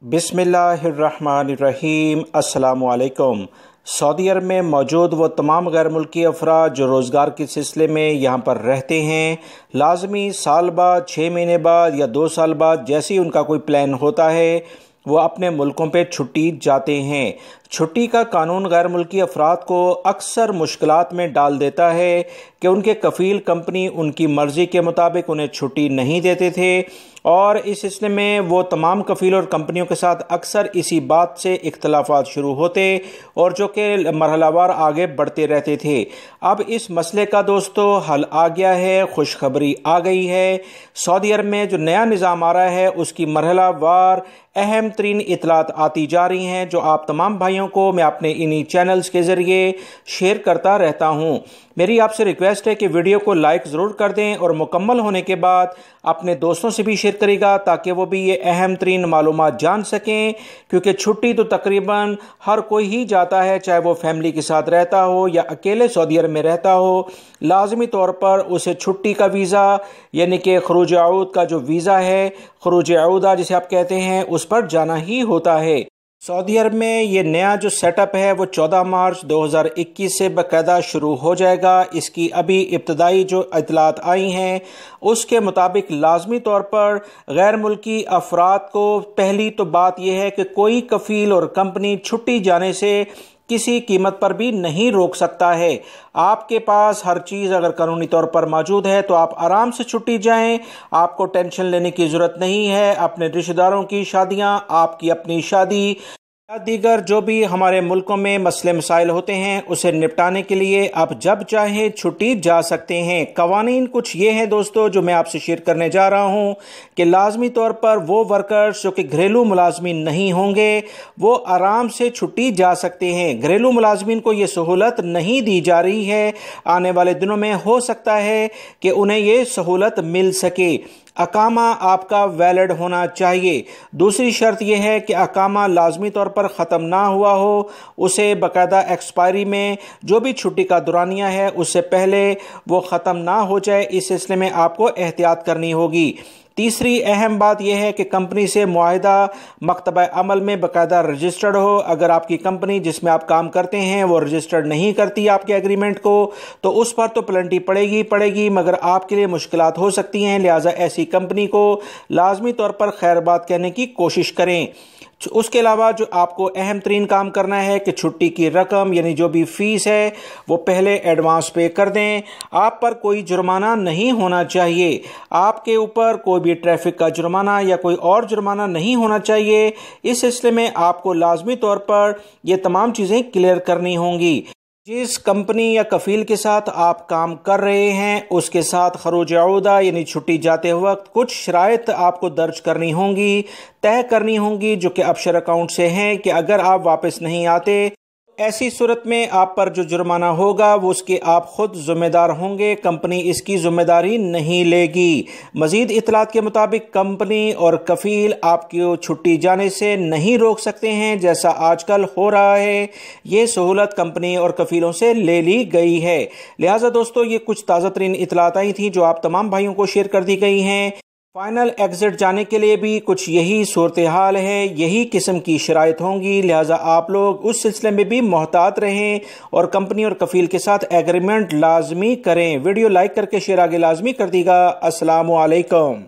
بسم اللہ الرحمن الرحیم۔ السلام علیکم۔ سعودی عرب میں موجود وہ تمام غیر ملکی افراد جو روزگار کے سلسلے میں یہاں پر رہتے ہیں، لازمی سال بعد، 6 مہینے بعد یا 2 سال بعد جیسے ہی ان کا کوئی پلان ہوتا ہے وہ اپنے ملکوں پہ چھٹی جاتے ہیں۔ چھٹی کا قانون غیر ملکی افراد کو اکثر مشکلات میں ڈال دیتا ہے کہ ان کے کفیل کمپنی ان کی مرضی کے مطابق انہیں چھٹی نہیں دیتے تھے، اور اس سلسلے میں وہ تمام کفیل اور کمپنیوں کے ساتھ اکثر اسی بات سے اختلافات شروع ہوتے اور جو کہ مرحلہ وار آگے بڑھتے رہتے تھے۔ اب اس مسئلے کا دوستو حل آ گیا ہے، خوشخبری آ گئی ہے۔ سعودی عرب میں جو نیا نظام آ رہا ہے اس کی مرحلہ وار اہم ترین اطلاعات آتی جا رہی ہیں جو آپ تمام بھائیوں کو میں اپنے انہی چینلز کے ذریعے شیئر کرتا رہتا ہوں۔ میری آپ سے ریکویسٹ ہے کہ ویڈیو کو لائک ضرور کر دیں اور مکمل ہونے کے بعد اپنے دوستوں سے بھی شیئر کرے گا تاکہ وہ بھی یہ اہم ترین معلومات جان سکیں، کیونکہ چھٹی تو تقریباً ہر کوئی ہی جاتا ہے، چاہے وہ فیملی کے ساتھ رہتا ہو یا اکیلے سعودی عرب میں رہتا ہو۔ لازمی طور پر اسے چھٹی کا ویزا یعنی کہ خروج عود کا جو ویزا ہے، خروج عودہ جسے آپ کہتے ہیں، اس پر جانا ہی ہوتا ہے۔ سعودی عرب میں یہ نیا جو سیٹ اپ ہے وہ 14 مارچ 2021 سے باقاعدہ شروع ہو جائے گا۔ اس کی ابھی ابتدائی جو اطلاعات آئی ہیں اس کے مطابق لازمی طور پر غیر ملکی افراد کو پہلی تو بات یہ ہے کہ کوئی کفیل اور کمپنی چھٹی جانے سے کسی قیمت پر بھی نہیں روک سکتا ہے۔ آپ کے پاس ہر چیز اگر قانونی طور پر موجود ہے تو آپ آرام سے چھٹی جائیں، آپ کو ٹینشن لینے کی ضرورت نہیں ہے۔ اپنے رشتہ داروں کی شادیاں، آپ کی اپنی شادی یا دیگر جو بھی ہمارے ملکوں میں مسئلے مسائل ہوتے ہیں اسے نپٹانے کے لیے آپ جب چاہیں چھٹی جا سکتے ہیں۔ قوانین کچھ یہ ہیں دوستو جو میں آپ سے شیئر کرنے جا رہا ہوں کہ لازمی طور پر وہ ورکرز جو کہ گھریلو ملازمین نہیں ہوں گے وہ آرام سے چھٹی جا سکتے ہیں۔ گھریلو ملازمین کو یہ سہولت نہیں دی جا رہی ہے، آنے والے دنوں میں ہو سکتا ہے کہ انہیں یہ سہولت مل سکے۔ اقامہ آپ کا ویلڈ ہونا چاہیے۔ دوسری شرط یہ ہے کہ اقامہ لازمی طور پر ختم نہ ہوا ہو، اسے باقاعدہ ایکسپائری میں جو بھی چھٹی کا دورانیہ ہے اس سے پہلے وہ ختم نہ ہو جائے، اس سلسلے میں آپ کو احتیاط کرنی ہوگی۔ تیسری اہم بات یہ ہے کہ کمپنی سے معاہدہ مکتبہ عمل میں باقاعدہ رجسٹرڈ ہو۔ اگر آپ کی کمپنی جس میں آپ کام کرتے ہیں وہ رجسٹرڈ نہیں کرتی آپ کے ایگریمنٹ کو تو اس پر تو پلنٹی پڑے گی مگر آپ کے لیے مشکلات ہو سکتی ہیں، لہٰذا ایسی کمپنی کو لازمی طور پر خیر بات کہنے کی کوشش کریں۔ اس کے علاوہ جو آپ کو اہم ترین کام کرنا ہے کہ چھٹی کی رقم یعنی جو بھی فیس ہے وہ پہلے ایڈوانس پے کر دیں۔ آپ پر کوئی جرمانہ نہیں ہونا چاہیے، آپ کے اوپر کوئی بھی ٹریفک کا جرمانہ یا کوئی اور جرمانہ نہیں ہونا چاہیے۔ اس سلسلے میں آپ کو لازمی طور پر یہ تمام چیزیں کلیئر کرنی ہوں گی۔ جس کمپنی یا کفیل کے ساتھ آپ کام کر رہے ہیں اس کے ساتھ خروج عودہ یعنی چھٹی جاتے وقت کچھ شرائط آپ کو درج کرنی ہوں گی، طے کرنی ہوں گی، جو کہ ابشر اکاؤنٹ سے ہیں کہ اگر آپ واپس نہیں آتے ایسی صورت میں آپ پر جو جرمانہ ہوگا وہ اس کے آپ خود ذمہ دار ہوں گے، کمپنی اس کی ذمہ داری نہیں لے گی۔ مزید اطلاعات کے مطابق کمپنی اور کفیل آپ کی چھٹی جانے سے نہیں روک سکتے ہیں جیسا آج کل ہو رہا ہے۔ یہ سہولت کمپنی اور کفیلوں سے لے لی گئی ہے۔ لہٰذا دوستو یہ کچھ تازہ ترین اطلاعات آئی تھیں جو آپ تمام بھائیوں کو شیئر کر دی گئی ہیں۔ فائنل ایگزٹ جانے کے لیے بھی کچھ یہی صورتحال ہے، یہی قسم کی شرائط ہوں گی، لہٰذا آپ لوگ اس سلسلے میں بھی محتاط رہیں اور کمپنی اور کفیل کے ساتھ ایگریمنٹ لازمی کریں۔ ویڈیو لائک کر کے شیئر آگے لازمی کر دیگا۔ السلام علیکم۔